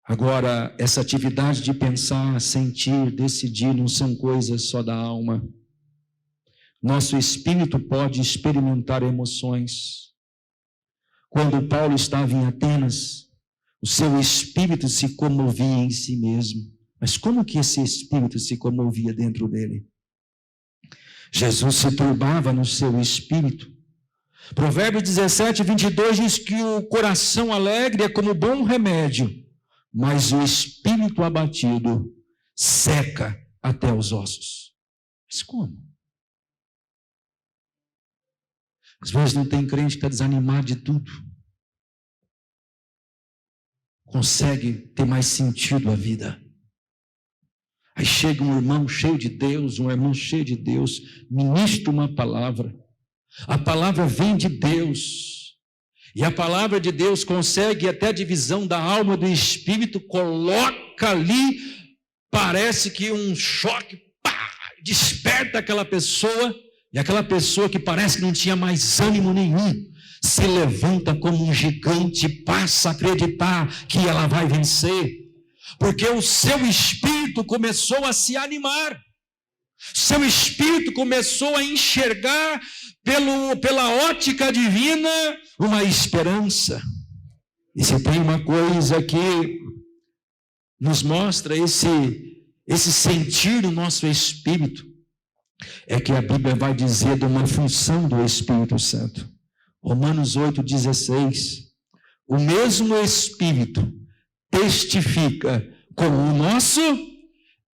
Agora, essa atividade de pensar, sentir, decidir não são coisas só da alma. Nosso espírito pode experimentar emoções. Quando Paulo estava em Atenas, o seu espírito se comovia em si mesmo. Mas como que esse espírito se comovia dentro dele? Jesus se turbava no seu espírito. Provérbios 17, 22 diz que o coração alegre é como bom remédio, mas o espírito abatido seca até os ossos. Mas como? Às vezes não tem crente que está desanimado de tudo. Consegue ter mais sentido a vida. Aí chega um irmão cheio de Deus, uma irmã cheia de Deus, ministra uma palavra. A palavra vem de Deus. E a palavra de Deus consegue até a divisão da alma e do espírito, coloca ali, parece que um choque, desperta aquela pessoa, e aquela pessoa que parece que não tinha mais ânimo nenhum, se levanta como um gigante, passa a acreditar que ela vai vencer, porque o seu espírito começou a se animar, seu espírito começou a enxergar pela ótica divina uma esperança. E se tem uma coisa que nos mostra esse sentir no nosso espírito, é que a Bíblia vai dizer de uma função do Espírito Santo. Romanos 8,16, o mesmo Espírito testifica com o nosso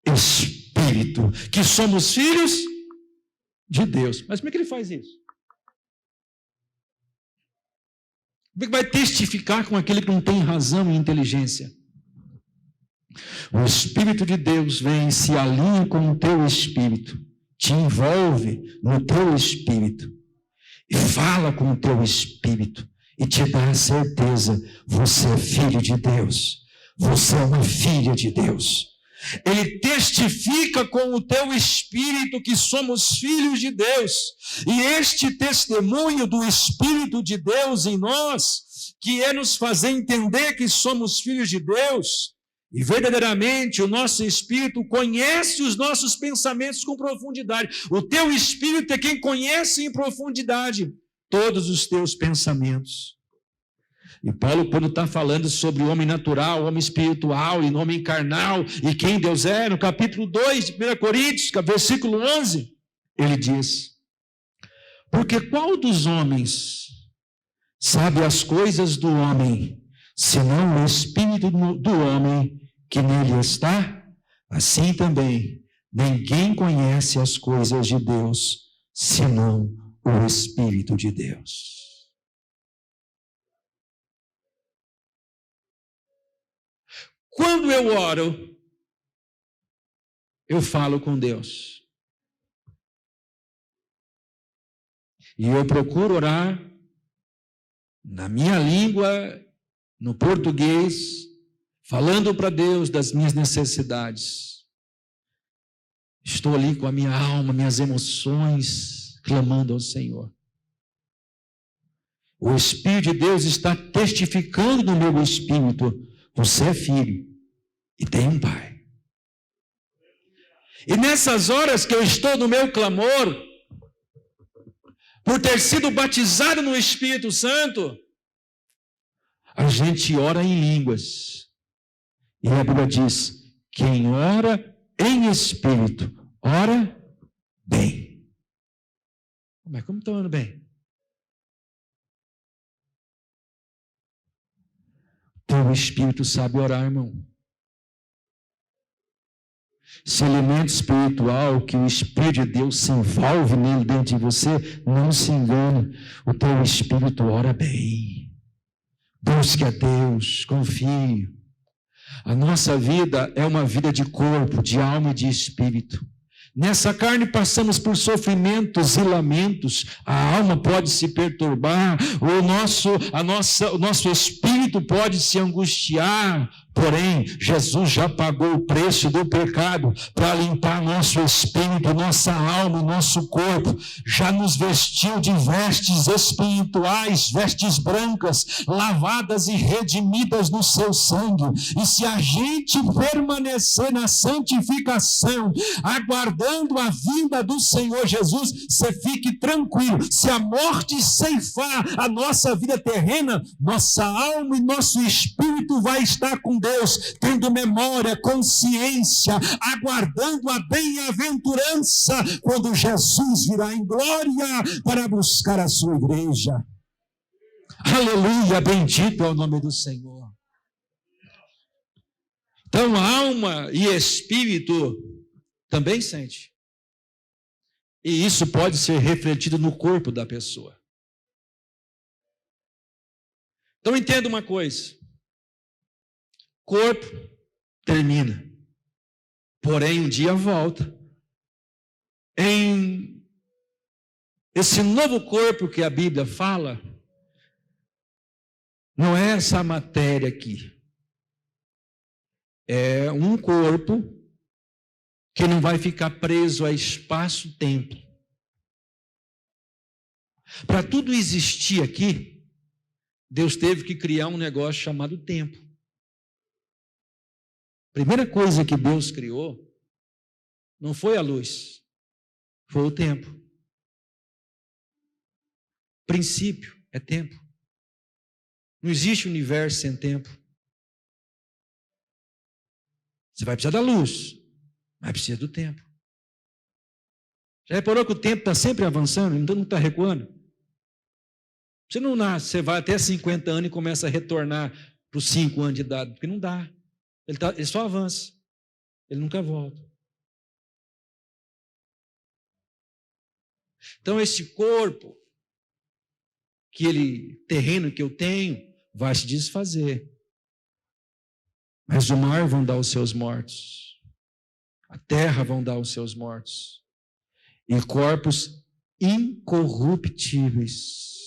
Espírito que somos filhos de Deus. Mas como é que ele faz isso? Como é que vai testificar com aquele que não tem razão e inteligência? O Espírito de Deus vem e se alinha com o teu Espírito, te envolve no teu Espírito, e fala com o teu espírito e te dá a certeza, você é filho de Deus, você é uma filha de Deus, Ele testifica com o teu espírito que somos filhos de Deus. E este testemunho do Espírito de Deus em nós, que é nos fazer entender que somos filhos de Deus, e verdadeiramente o nosso espírito conhece os nossos pensamentos com profundidade. O teu espírito é quem conhece em profundidade todos os teus pensamentos. E Paulo, quando está falando sobre o homem natural, o homem espiritual e o homem carnal, e quem Deus é, no capítulo 2 de 1 Coríntios, versículo 11, ele diz: porque qual dos homens sabe as coisas do homem, senão o espírito do homem que nele está? Assim também, ninguém conhece as coisas de Deus, senão o Espírito de Deus. Quando eu oro, eu falo com Deus. E eu procuro orar na minha língua, no português, falando para Deus das minhas necessidades. Estou ali com a minha alma, minhas emoções, clamando ao Senhor. O Espírito de Deus está testificando no meu espírito: você é filho e tem um pai. E nessas horas que eu estou no meu clamor, por ter sido batizado no Espírito Santo, a gente ora em línguas. E a Bíblia diz: quem ora em espírito, ora bem. Mas como está orando bem? Teu espírito sabe orar, irmão. Esse elemento espiritual que o Espírito de Deus se envolve nele dentro de você, não se engane, o teu espírito ora bem. Busque a Deus, confie. A nossa vida é uma vida de corpo, de alma e de espírito. Nessa carne passamos por sofrimentos e lamentos, a alma pode se perturbar, o nosso espírito pode se angustiar, porém, Jesus já pagou o preço do pecado para limpar nosso espírito, nossa alma, nosso corpo, já nos vestiu de vestes espirituais, vestes brancas, lavadas e redimidas no seu sangue, e se a gente permanecer na santificação, aguardando a vinda do Senhor Jesus, você fique tranquilo, se a morte ceifar a nossa vida terrena, nossa alma e nosso espírito vai estar com Deus, tendo memória, consciência, aguardando a bem-aventurança, quando Jesus virá em glória para buscar a sua igreja. Aleluia, bendito é o nome do Senhor. Então, alma e espírito também sente. E isso pode ser refletido no corpo da pessoa. Então entenda uma coisa. Corpo termina. Porém, um dia volta. Em esse novo corpo que a Bíblia fala, não é essa matéria aqui. É um corpo que não vai ficar preso a espaço-tempo. Para tudo existir aqui, Deus teve que criar um negócio chamado tempo. A primeira coisa que Deus criou não foi a luz, foi o tempo. Princípio é tempo. Não existe universo sem tempo. Você vai precisar da luz, mas precisa do tempo. Já reparou que o tempo está sempre avançando, então não está recuando? Você não nasce, você vai até 50 anos e começa a retornar para os 5 anos de idade, porque não dá. Ele só avança, ele nunca volta. Então esse corpo, terreno que eu tenho, vai se desfazer. Mas o mar vão dar os seus mortos. A terra vão dar os seus mortos. E corpos incorruptíveis.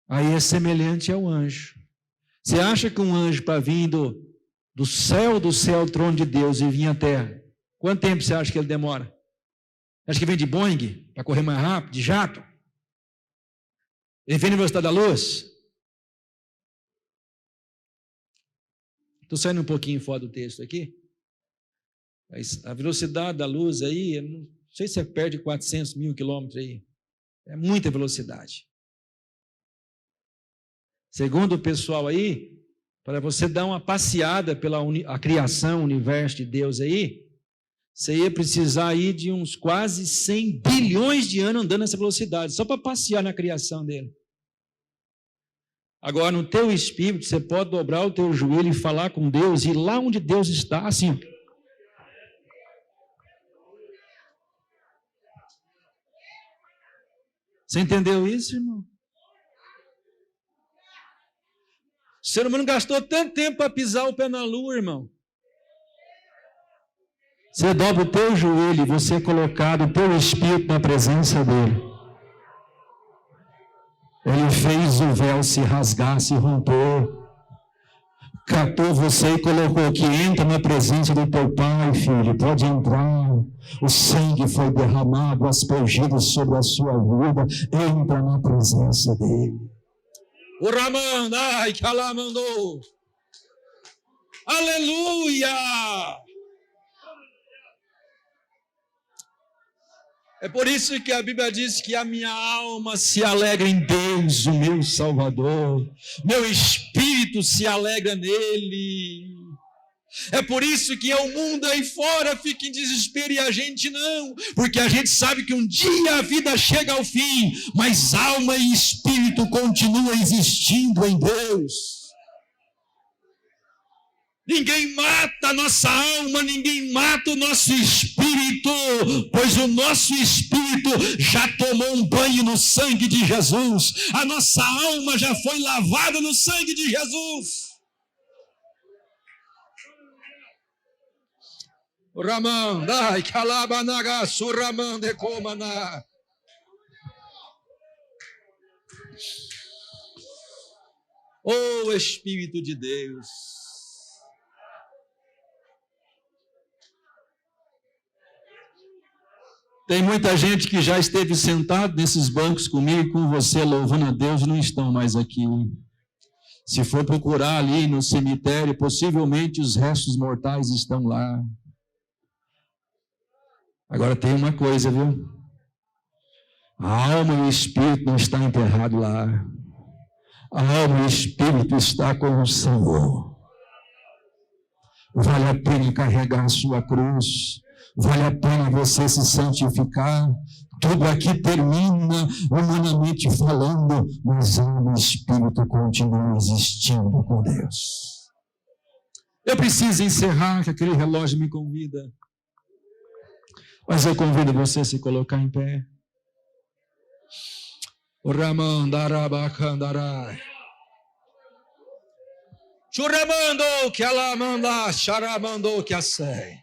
Aí é semelhante ao anjo. Você acha que um anjo, para vir do céu ao trono de Deus e vir à terra, quanto tempo você acha que ele demora? Acha que vem de Boeing para correr mais rápido, de jato? Ele vem na velocidade da luz? Estou saindo um pouquinho fora do texto aqui. A velocidade da luz aí, eu não sei se é perto de 400 mil quilômetros aí. É muita velocidade. Segundo o pessoal aí, para você dar uma passeada pela a criação, o universo de Deus aí, você ia precisar aí de uns quase 100 bilhões de anos andando nessa velocidade, só para passear na criação dele. Agora, no teu espírito, você pode dobrar o teu joelho e falar com Deus, e lá onde Deus está, assim. Você entendeu isso, irmão? O ser humano gastou tanto tempo para pisar o pé na lua, irmão. Você dobra o teu joelho e você é colocado o teu espírito na presença dele. Ele fez o véu se rasgar, se romper. Catou você e colocou que entra na presença do teu Pai, filho. Pode entrar. O sangue foi derramado, aspergido sobre a sua vida. Entra na presença dele. O Ramon, ai, que Allah mandou. Aleluia! É por isso que a Bíblia diz que a minha alma se alegra em Deus, o meu Salvador. Meu espírito se alegra nele. É por isso que o mundo aí fora fica em desespero e a gente não. Porque a gente sabe que um dia a vida chega ao fim, mas alma e espírito continuam existindo em Deus. Ninguém mata a nossa alma, ninguém mata o nosso espírito, pois o nosso espírito já tomou um banho no sangue de Jesus. A nossa alma já foi lavada no sangue de Jesus. Ramam, dai, calabanaga, surramam de comana. Oh, Espírito de Deus. Tem muita gente que já esteve sentado nesses bancos comigo e com você, louvando a Deus, e não estão mais aqui. Se for procurar ali no cemitério, possivelmente os restos mortais estão lá. Agora tem uma coisa, viu? A alma e o espírito não estão enterrados lá. A alma e o espírito estão com o Senhor. Vale a pena carregar a sua cruz. Vale a pena você se santificar. Tudo aqui termina humanamente falando, mas alma e espírito continuam existindo com Deus. Eu preciso encerrar, que aquele relógio me convida. Mas eu convido você a se colocar em pé. O Ramon Darabacandarai. Churamando que ela manda, charamando que a sei.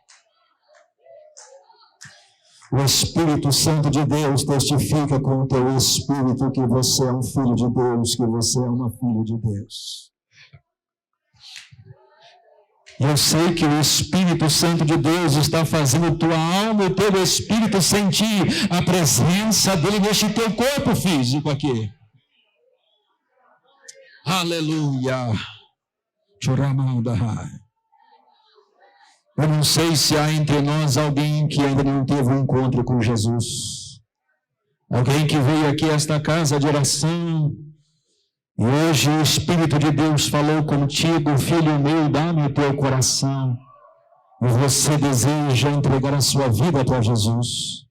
O Espírito Santo de Deus testifica com o teu espírito que você é um filho de Deus, que você é uma filha de Deus. E eu sei que o Espírito Santo de Deus está fazendo tua alma e teu espírito sentir a presença dele neste teu corpo físico aqui. Aleluia. Eu não sei se há entre nós alguém que ainda não teve um encontro com Jesus. Alguém que veio aqui a esta casa de oração e hoje o Espírito de Deus falou contigo, filho meu, dá-me o teu coração. E você deseja entregar a sua vida para Jesus.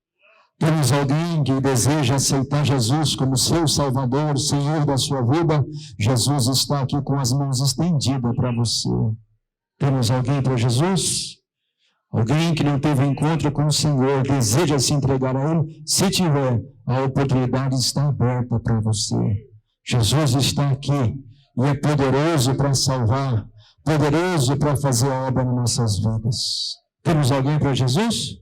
Temos alguém que deseja aceitar Jesus como seu Salvador, Senhor da sua vida. Jesus está aqui com as mãos estendidas para você. Temos alguém para Jesus? Alguém que não teve encontro com o Senhor, deseja se entregar a Ele? Se tiver, a oportunidade está aberta para você. Jesus está aqui e é poderoso para salvar, poderoso para fazer a obra nas nossas vidas. Temos alguém para Jesus?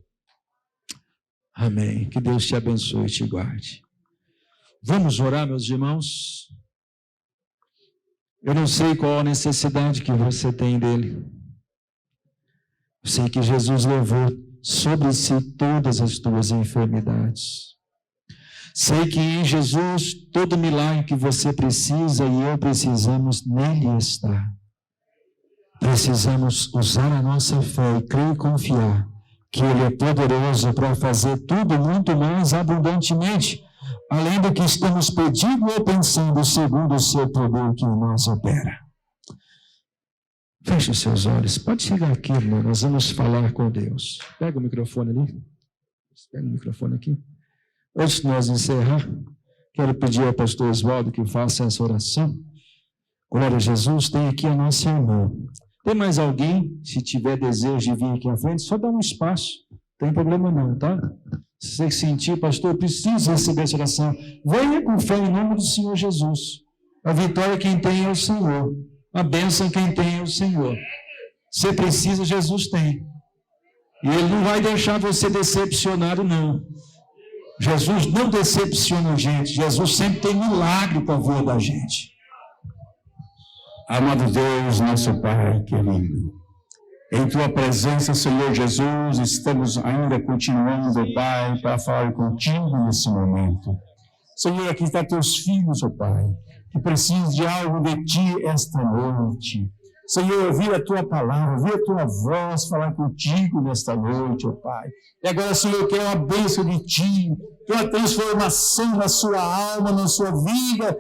Amém. Que Deus te abençoe e te guarde. Vamos orar, meus irmãos? Eu não sei qual a necessidade que você tem dele. Sei que Jesus levou sobre si todas as tuas enfermidades. Sei que em Jesus todo milagre que você precisa e eu precisamos, nele está. Precisamos usar a nossa fé e crer e confiar que Ele é poderoso para fazer tudo muito mais abundantemente, além do que estamos pedindo ou pensando, segundo o seu poder que em nós opera. Feche os seus olhos. Pode chegar aqui, irmão. Nós vamos falar com Deus. Pega o microfone ali. Pega o microfone aqui. Antes de nós encerrar, quero pedir ao pastor Oswaldo que faça essa oração. Glória a Jesus. Tem aqui a nossa irmã. Tem mais alguém, se tiver desejo de vir aqui à frente, só dá um espaço. Não tem problema não, tá? Se você sentir, pastor, eu preciso receber essa oração, venha com fé em nome do Senhor Jesus. A vitória quem tem é o Senhor. A bênção quem tem é o Senhor. Você precisa, Jesus tem. E Ele não vai deixar você decepcionado, não. Jesus não decepciona a gente. Jesus sempre tem milagre para a vida da gente. Amado Deus, nosso Pai querido, em Tua presença, Senhor Jesus, estamos ainda continuando, Pai, para falar contigo nesse momento. Senhor, aqui está Teus filhos, ó Pai, que precisam de algo de Ti esta noite. Senhor, ouvir a Tua palavra, ouvir a Tua voz, falar contigo nesta noite, ó Pai. E agora, Senhor, eu quero uma bênção de Ti, que uma transformação na sua alma, na sua vida,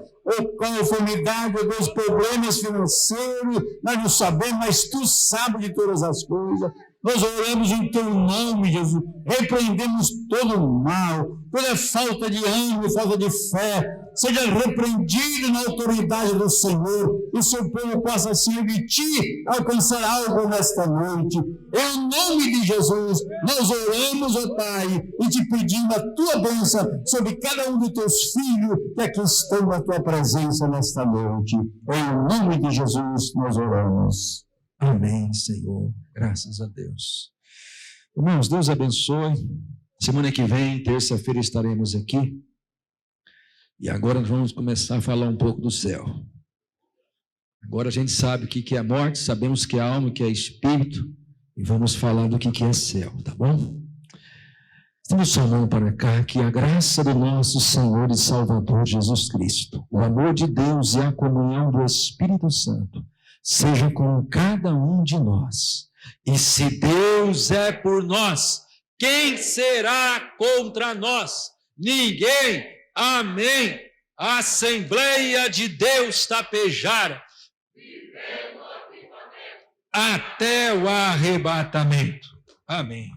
com a enfermidade, dos problemas financeiros, nós não sabemos, mas Tu sabes de todas as coisas. Nós oramos em Teu nome, Jesus. Repreendemos todo o mal, toda falta de ânimo, falta de fé. Seja repreendido na autoridade do Senhor. E o seu povo possa, Senhor, de Ti alcançar algo nesta noite. Em nome de Jesus, nós oramos, ó Pai, e te pedimos a Tua bênção sobre cada um dos Teus filhos que aqui estão na Tua presença nesta noite. Em nome de Jesus, nós oramos. Amém, Senhor. Graças a Deus. Irmãos, Deus abençoe. Semana que vem, terça-feira, estaremos aqui. E agora nós vamos começar a falar um pouco do céu. Agora a gente sabe o que é a morte, sabemos o que é alma, o que é espírito. E vamos falar do que é céu, tá bom? Estamos chamando para cá que a graça do nosso Senhor e Salvador Jesus Cristo, o amor de Deus e a comunhão do Espírito Santo seja com cada um de nós. E se Deus é por nós, quem será contra nós? Ninguém. Amém. Assembleia de Deus Tapejara. Até o arrebatamento. Amém.